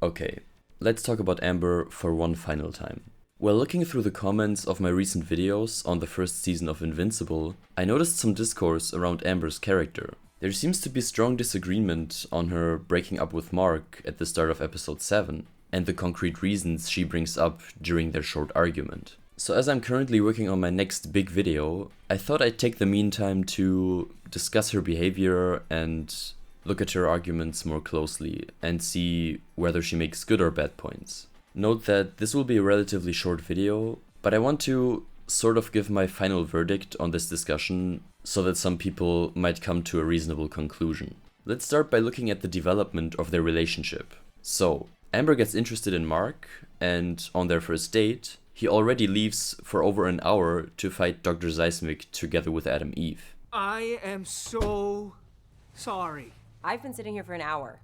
Okay, let's talk about Amber for one final time. While looking through the comments of my recent videos on the first season of Invincible, I noticed some discourse around Amber's character. There seems to be strong disagreement on her breaking up with Mark at the start of episode 7, and the concrete reasons she brings up during their short argument. So as I'm currently working on my next big video, I thought I'd take the meantime to discuss her behavior and look at her arguments more closely and see whether she makes good or bad points. Note that this will be a relatively short video, but I want to sort of give my final verdict on this discussion so that some people might come to a reasonable conclusion. Let's start by looking at the development of their relationship. So, Amber gets interested in Mark, and on their first date, he already leaves for over an hour to fight Dr. Seismic together with Adam Eve. I am so sorry. I've been sitting here for an hour.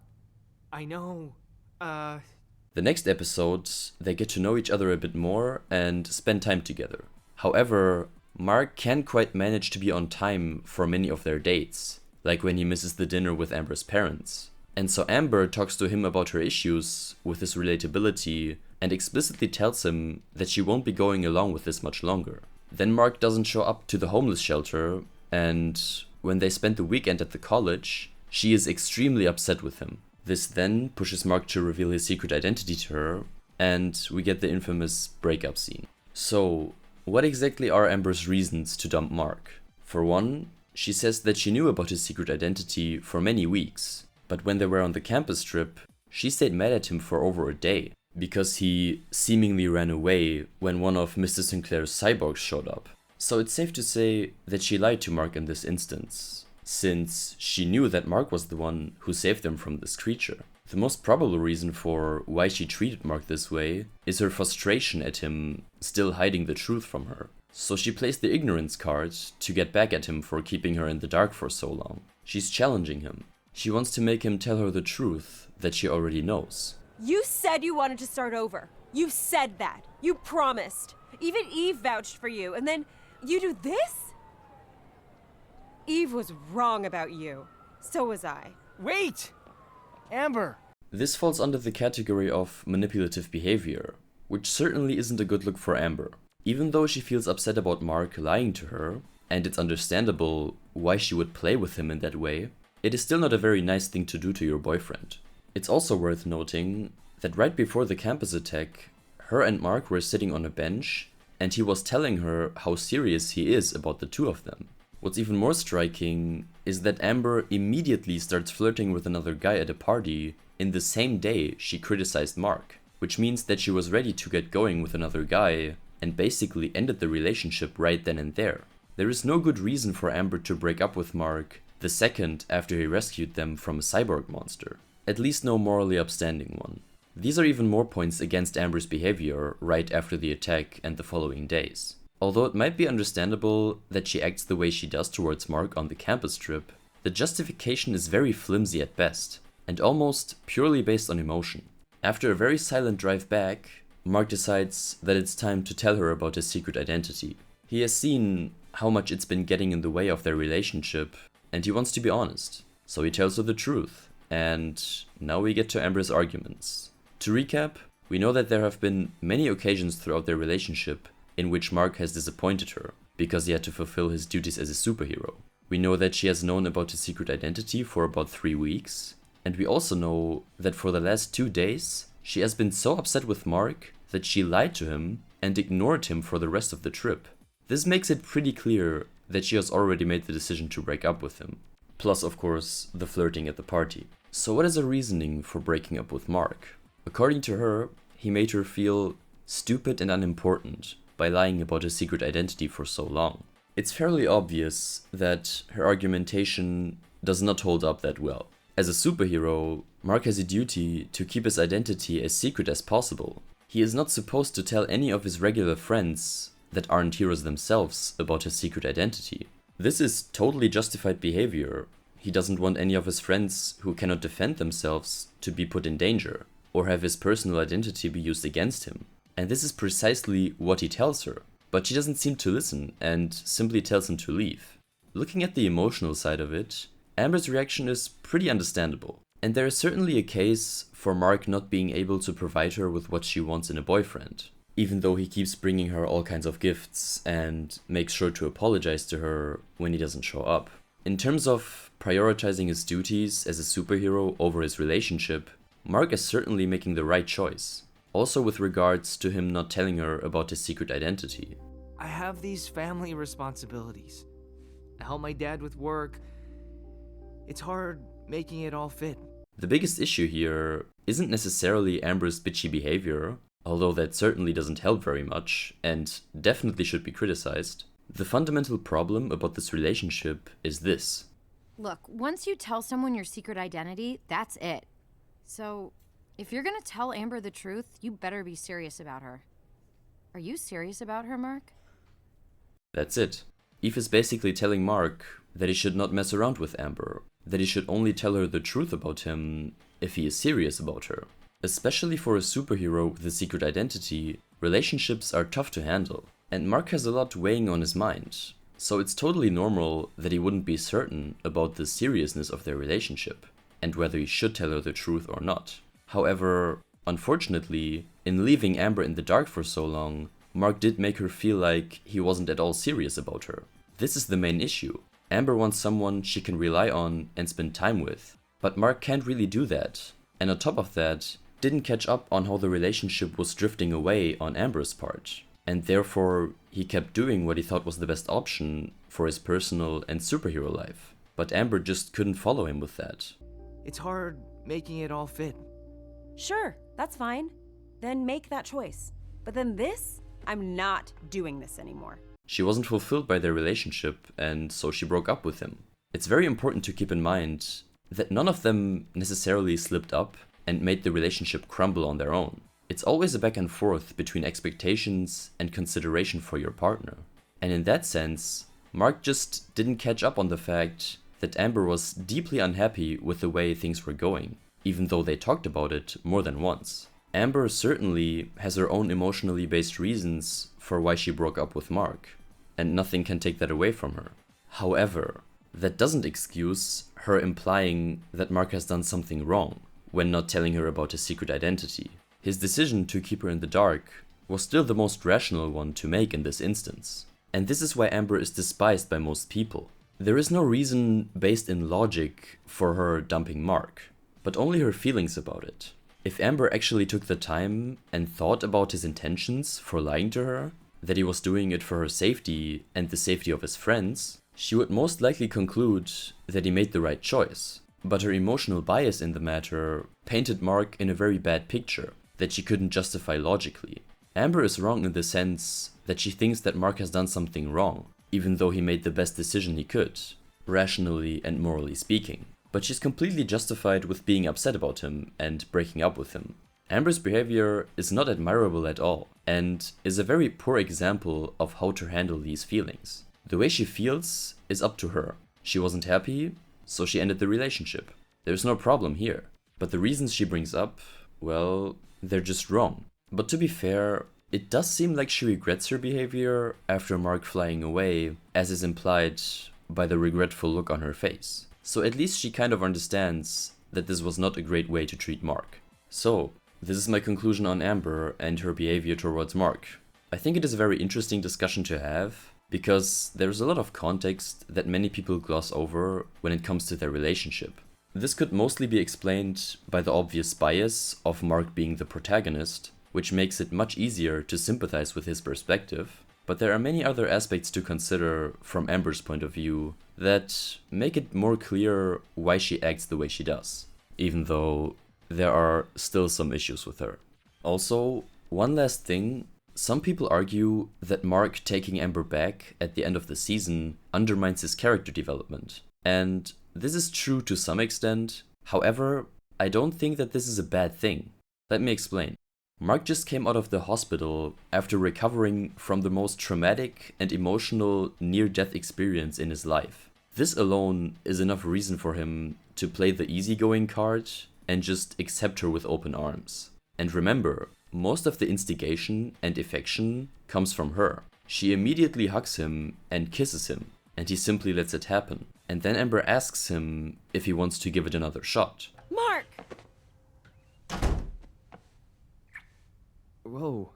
I know. The next episode, they get to know each other a bit more and spend time together. However, Mark can't quite manage to be on time for many of their dates, like when he misses the dinner with Amber's parents. And so Amber talks to him about her issues with his relatability and explicitly tells him that she won't be going along with this much longer. Then Mark doesn't show up to the homeless shelter, and when they spend the weekend at the college, she is extremely upset with him. This then pushes Mark to reveal his secret identity to her, and we get the infamous breakup scene. So, what exactly are Amber's reasons to dump Mark? For one, she says that she knew about his secret identity for many weeks, but when they were on the campus trip, she stayed mad at him for over a day, because he seemingly ran away when one of Mr. Sinclair's cyborgs showed up. So it's safe to say that she lied to Mark in this instance, since she knew that Mark was the one who saved them from this creature. The most probable reason for why she treated Mark this way is her frustration at him still hiding the truth from her. So she plays the ignorance card to get back at him for keeping her in the dark for so long. She's challenging him. She wants to make him tell her the truth that she already knows. You said you wanted to start over. You said that. You promised. Even Eve vouched for you, and then you do this? Eve was wrong about you. So was I. Wait! Amber! This falls under the category of manipulative behavior, which certainly isn't a good look for Amber. Even though she feels upset about Mark lying to her, and it's understandable why she would play with him in that way, it is still not a very nice thing to do to your boyfriend. It's also worth noting that right before the campus attack, her and Mark were sitting on a bench, and he was telling her how serious he is about the two of them. What's even more striking is that Amber immediately starts flirting with another guy at a party in the same day she criticized Mark, which means that she was ready to get going with another guy and basically ended the relationship right then and there. There is no good reason for Amber to break up with Mark the second after he rescued them from a cyborg monster. At least no morally upstanding one. These are even more points against Amber's behavior right after the attack and the following days. Although it might be understandable that she acts the way she does towards Mark on the campus trip, the justification is very flimsy at best, and almost purely based on emotion. After a very silent drive back, Mark decides that it's time to tell her about his secret identity. He has seen how much it's been getting in the way of their relationship, and he wants to be honest, so he tells her the truth. And now we get to Amber's arguments. To recap, we know that there have been many occasions throughout their relationship in which Mark has disappointed her, because he had to fulfill his duties as a superhero. We know that she has known about his secret identity for about 3 weeks, and we also know that for the last 2 days, she has been so upset with Mark that she lied to him and ignored him for the rest of the trip. This makes it pretty clear that she has already made the decision to break up with him. Plus, of course, the flirting at the party. So what is her reasoning for breaking up with Mark? According to her, he made her feel stupid and unimportant by lying about his secret identity for so long. It's fairly obvious that her argumentation does not hold up that well. As a superhero, Mark has a duty to keep his identity as secret as possible. He is not supposed to tell any of his regular friends that aren't heroes themselves about his secret identity. This is totally justified behavior. He doesn't want any of his friends who cannot defend themselves to be put in danger, or have his personal identity be used against him. And this is precisely what he tells her. But she doesn't seem to listen and simply tells him to leave. Looking at the emotional side of it, Amber's reaction is pretty understandable. And there is certainly a case for Mark not being able to provide her with what she wants in a boyfriend, even though he keeps bringing her all kinds of gifts and makes sure to apologize to her when he doesn't show up. In terms of prioritizing his duties as a superhero over his relationship, Mark is certainly making the right choice. Also with regards to him not telling her about his secret identity. I have these family responsibilities. I help my dad with work. It's hard making it all fit. The biggest issue here isn't necessarily Amber's bitchy behavior, although that certainly doesn't help very much and definitely should be criticized. The fundamental problem about this relationship is this. Look, once you tell someone your secret identity, that's it. So, if you're gonna tell Amber the truth, you better be serious about her. Are you serious about her, Mark? That's it. Eve is basically telling Mark that he should not mess around with Amber, that he should only tell her the truth about him if he is serious about her. Especially for a superhero with a secret identity, relationships are tough to handle, and Mark has a lot weighing on his mind, so it's totally normal that he wouldn't be certain about the seriousness of their relationship, and whether he should tell her the truth or not. However, unfortunately, in leaving Amber in the dark for so long, Mark did make her feel like he wasn't at all serious about her. This is the main issue. Amber wants someone she can rely on and spend time with, but Mark can't really do that, and on top of that, didn't catch up on how the relationship was drifting away on Amber's part, and therefore he kept doing what he thought was the best option for his personal and superhero life. But Amber just couldn't follow him with that. It's hard making it all fit. Sure, that's fine. Then make that choice. But then this? I'm not doing this anymore. She wasn't fulfilled by their relationship, and so she broke up with him. It's very important to keep in mind that none of them necessarily slipped up and made the relationship crumble on their own. It's always a back and forth between expectations and consideration for your partner. And in that sense, Mark just didn't catch up on the fact that Amber was deeply unhappy with the way things were going, even though they talked about it more than once. Amber certainly has her own emotionally based reasons for why she broke up with Mark, and nothing can take that away from her. However, that doesn't excuse her implying that Mark has done something wrong when not telling her about his secret identity. His decision to keep her in the dark was still the most rational one to make in this instance. And this is why Amber is despised by most people. There is no reason based in logic for her dumping Mark, but only her feelings about it. If Amber actually took the time and thought about his intentions for lying to her, that he was doing it for her safety and the safety of his friends, she would most likely conclude that he made the right choice. But her emotional bias in the matter painted Mark in a very bad picture that she couldn't justify logically. Amber is wrong in the sense that she thinks that Mark has done something wrong, even though he made the best decision he could, rationally and morally speaking. But she's completely justified with being upset about him and breaking up with him. Amber's behavior is not admirable at all, and is a very poor example of how to handle these feelings. The way she feels is up to her. She wasn't happy, so she ended the relationship. There's no problem here. But the reasons she brings up, well, they're just wrong. But to be fair, it does seem like she regrets her behavior after Mark flying away, as is implied by the regretful look on her face. So at least she kind of understands that this was not a great way to treat Mark. So, this is my conclusion on Amber and her behavior towards Mark. I think it is a very interesting discussion to have, because there's a lot of context that many people gloss over when it comes to their relationship. This could mostly be explained by the obvious bias of Mark being the protagonist, which makes it much easier to sympathize with his perspective, but there are many other aspects to consider from Amber's point of view that make it more clear why she acts the way she does, even though there are still some issues with her. Also, one last thing, some people argue that Mark taking Amber back at the end of the season undermines his character development, and this is true to some extent. However, I don't think that this is a bad thing. Let me explain. Mark just came out of the hospital after recovering from the most traumatic and emotional near-death experience in his life. This alone is enough reason for him to play the easygoing card and just accept her with open arms. And remember, most of the instigation and affection comes from her. She immediately hugs him and kisses him, and he simply lets it happen. And then Amber asks him if he wants to give it another shot. Mark! Whoa.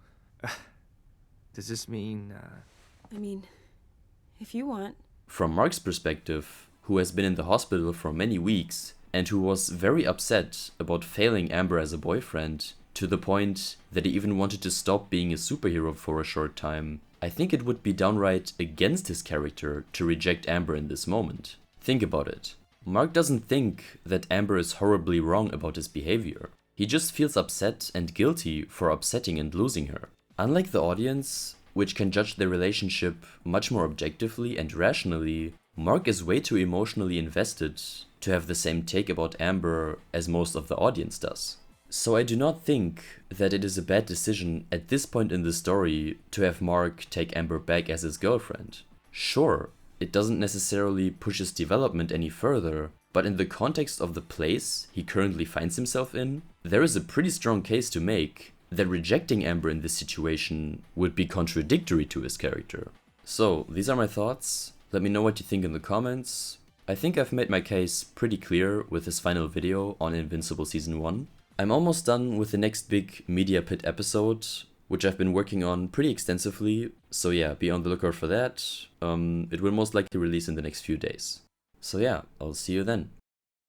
Does this mean, I mean, if you want. From Mark's perspective, who has been in the hospital for many weeks and who was very upset about failing Amber as a boyfriend, to the point that he even wanted to stop being a superhero for a short time, I think it would be downright against his character to reject Amber in this moment. Think about it. Mark doesn't think that Amber is horribly wrong about his behavior. He just feels upset and guilty for upsetting and losing her. Unlike the audience, which can judge their relationship much more objectively and rationally, Mark is way too emotionally invested to have the same take about Amber as most of the audience does. So I do not think that it is a bad decision at this point in the story to have Mark take Amber back as his girlfriend. Sure, it doesn't necessarily push his development any further, but in the context of the place he currently finds himself in, there is a pretty strong case to make that rejecting Amber in this situation would be contradictory to his character. So, these are my thoughts. Let me know what you think in the comments. I think I've made my case pretty clear with this final video on Invincible Season 1. I'm almost done with the next big Media Pit episode, which I've been working on pretty extensively, so yeah, be on the lookout for that. It will most likely release in the next few days. So yeah, I'll see you then.